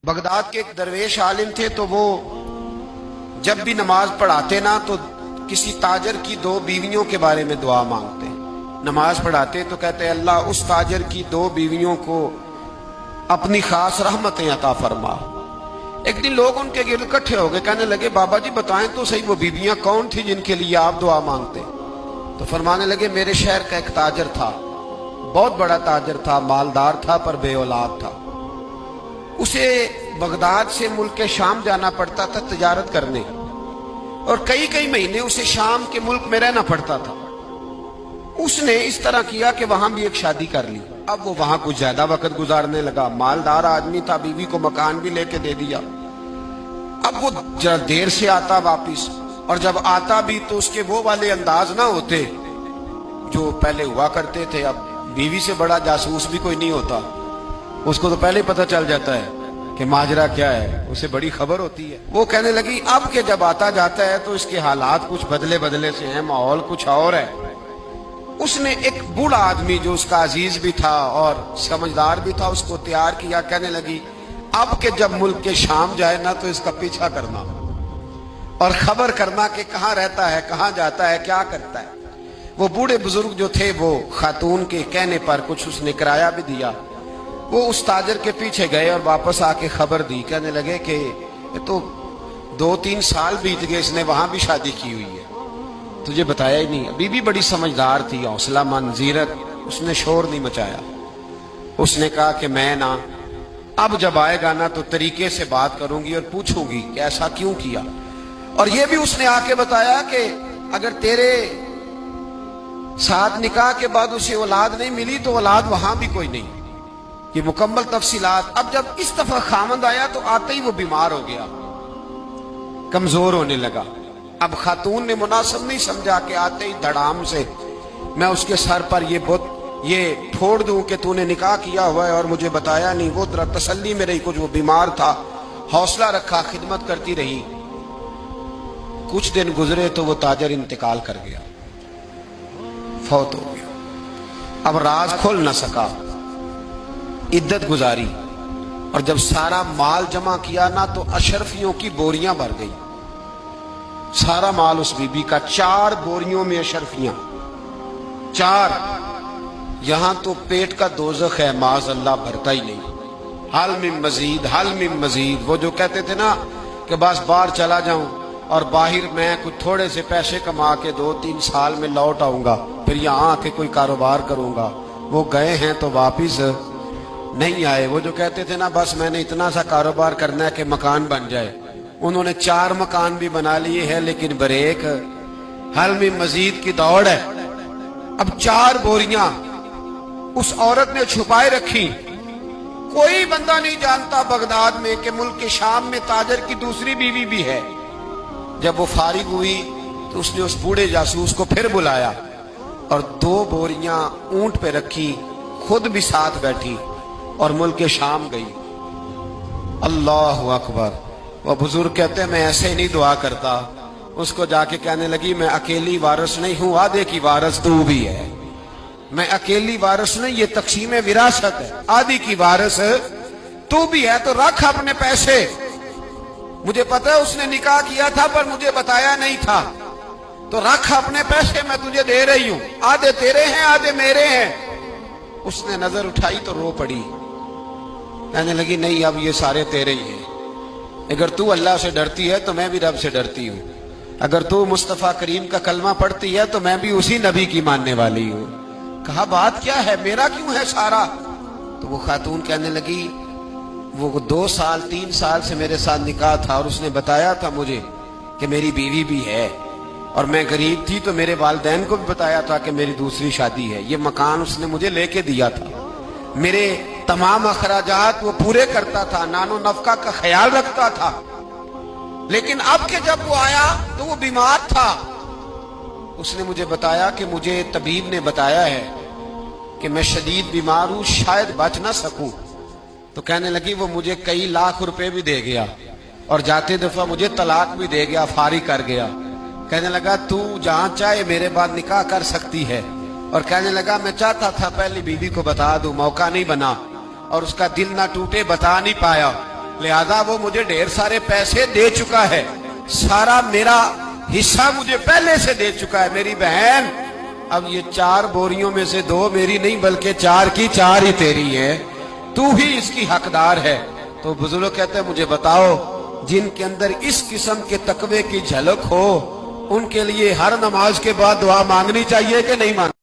Baghdad के एक दरवेश आलिम थे, तो वो जब भी नमाज पढ़ाते ना तो किसी ताजर की दो बीवियों के बारे में दुआ मांगते। नमाज पढ़ाते तो कहते अल्लाह उस ताजर की दो बीवियों को अपनी खास रहमतें अता फरमा। एक दिन लोग उनके गिर्द इकट्ठे हो गए, कहने लगे बाबा जी बताएं तो सही वो बीवियां कौन थी जिनके लिए आप दुआ मांगते। तो फरमाने लगे मेरे शहर का एक ताजर था, बहुत बड़ा ताजर था, मालदार था पर बे औलाद था। उसे बगदाद से मुल्क शाम जाना पड़ता था तिजारत करने, और कई कई महीने उसे शाम के मुल्क में रहना पड़ता था। उसने इस तरह किया कि वहां भी एक शादी कर ली। अब वो वहां कुछ ज्यादा वक्त गुजारने लगा, मालदार आदमी था, बीवी को मकान भी लेके दे दिया। अब वो जरा देर से आता वापिस, और जब आता भी तो उसके वो वाले अंदाज ना होते जो पहले हुआ करते थे। अब बीवी से बड़ा जासूस भी कोई नहीं होता, उसको तो पहले पता चल जाता है कि माजरा क्या है, उसे बड़ी खबर होती है। वो कहने लगी अब के जब आता जाता है तो इसके हालात कुछ बदले बदले से हैं, माहौल कुछ और है। उसने एक बूढ़ा आदमी जो उसका अजीज भी था और समझदार भी था उसको तैयार किया। कहने लगी अब के जब मुल्क के शाम जाए ना तो इसका पीछा करना और खबर करना कि कहाँ रहता है, कहाँ जाता है, क्या करता है। वो बूढ़े बुजुर्ग जो थे वो खातून के कहने पर कुछ उसने किराया भी दिया। वो उस ताजर के पीछे गए और वापस आके खबर दी। कहने लगे कि ये तो 2-3 साल बीत गए, इसने वहां भी शादी की हुई है, तुझे बताया ही नहीं। बीबी बड़ी समझदार थी, हौसला मंद, जीरक, उसने शोर नहीं मचाया। उसने कहा कि मैं ना अब जब आएगा ना तो तरीके से बात करूंगी और पूछूंगी कि ऐसा क्यों किया। और ये भी उसने आके बताया कि अगर तेरे साथ निकाह के बाद उसे औलाद नहीं मिली तो औलाद वहां भी कोई नहीं। ये मुकम्मल तफसीलात। अब जब इस दफा खामद आया तो आते ही वो बीमार हो गया, कमजोर होने लगा। अब खातून ने मुनासिब नहीं समझा कि आते ही धड़ाम से मैं उसके सर पर ये फोड़ दूं कि तूने निकाह किया हुआ है और मुझे बताया नहीं। वो जरा तसल्ली में रही, कुछ वो बीमार था, हौसला रखा, खिदमत करती रही। कुछ दिन गुजरे तो वो ताजर इंतकाल कर गया, फौत हो गया। अब राज खोल न सका, इद्दत गुजारी, और जब सारा माल जमा किया ना तो अशरफियों की बोरियां भर गई। सारा माल उस बीबी का, 4 बोरियों में अशरफियां, 4। यहां तो पेट का दोज़ख है, माज़ अल्लाह भरता ही नहीं। हल मिन मजीद, हल मिन मजीद। वो जो कहते थे ना कि बस बाहर चला जाऊं और बाहर मैं कुछ थोड़े से पैसे कमा के 2-3 साल में लौट आऊंगा, फिर यहां आके कोई कारोबार करूंगा, वो गए हैं तो वापिस नहीं आए। वो जो कहते थे ना बस मैंने इतना सा कारोबार करना है कि मकान बन जाए, उन्होंने 4 मकान भी बना लिए हैं, लेकिन बरेक हल में मजीद की दौड़ है। अब 4 बोरियां उस औरत ने छुपाए रखी। कोई बंदा नहीं जानता बगदाद में कि मुल्क के शाम में ताजर की दूसरी बीवी भी है। जब वो फारिग हुई तो उसने उस बूढ़े जासूस को फिर बुलाया और 2 बोरियां ऊंट पे रखी, खुद भी साथ बैठी और मुल्क शाम गई। अल्लाह अकबर। वो बुजुर्ग कहते हैं मैं ऐसे ही नहीं दुआ करता। उसको जाके कहने लगी मैं अकेली वारिस नहीं हूं, आधे की वारिस तू भी है। मैं अकेली वारिस नहीं, ये तकसीम विरासत है, आधी की वारिस तू भी है। तो रख अपने पैसे, मुझे पता है उसने निकाह किया था पर मुझे बताया नहीं था, तो रख अपने पैसे, मैं तुझे दे रही हूं, आधे तेरे हैं आधे मेरे हैं। उसने नजर उठाई तो रो पड़ी, कहने लगी नहीं अब ये सारे तेरे ही हैं। अगर तू अल्लाह से डरती है तो मैं भी रब से डरती हूँ। अगर तू मुस्तफा करीम का कलमा पढ़ती है तो मैं भी उसी नबी की मानने वाली हूँ। कहा बात क्या है, मेरा क्यों है सारा। तो वो खातून कहने लगी वो 2 साल 3 साल से मेरे साथ निकाह था और उसने बताया था मुझे कि मेरी बीवी भी है, और मैं गरीब थी तो मेरे वालिदैन को भी बताया था कि मेरी दूसरी शादी है। ये मकान उसने मुझे लेके दिया था, मेरे तमाम अखराजात वो पूरे करता था, नानो नफका का ख्याल रखता था। लेकिन अब के जब वो आया तो वो बीमार था। उसने मुझे बताया कि मुझे तबीब ने बताया है कि मैं शदीद बीमार हूं, शायद बच ना सकूं। तो कहने लगी वो मुझे कई लाख रुपए भी दे गया और जाते दफा मुझे तलाक भी दे गया, फारिग कर गया। कहने लगा तू जहां चाहे मेरे बाद निकाह कर सकती है। और कहने लगा मैं चाहता था पहली बीवी को बता दूं, मौका नहीं बना और उसका दिल ना टूटे, बता नहीं पाया। लिहाजा वो मुझे ढेर सारे पैसे दे चुका है, सारा मेरा हिस्सा मुझे पहले से दे चुका है। मेरी बहन, अब ये 4 बोरियों में से 2 मेरी नहीं बल्कि 4 की 4 ही तेरी है, तू ही इसकी हकदार है। तो बुजुर्ग कहते हैं मुझे बताओ, जिनके अंदर इस किस्म के तकवे की झलक हो उनके लिए हर नमाज के बाद दुआ मांगनी चाहिए कि नहीं मांगनी?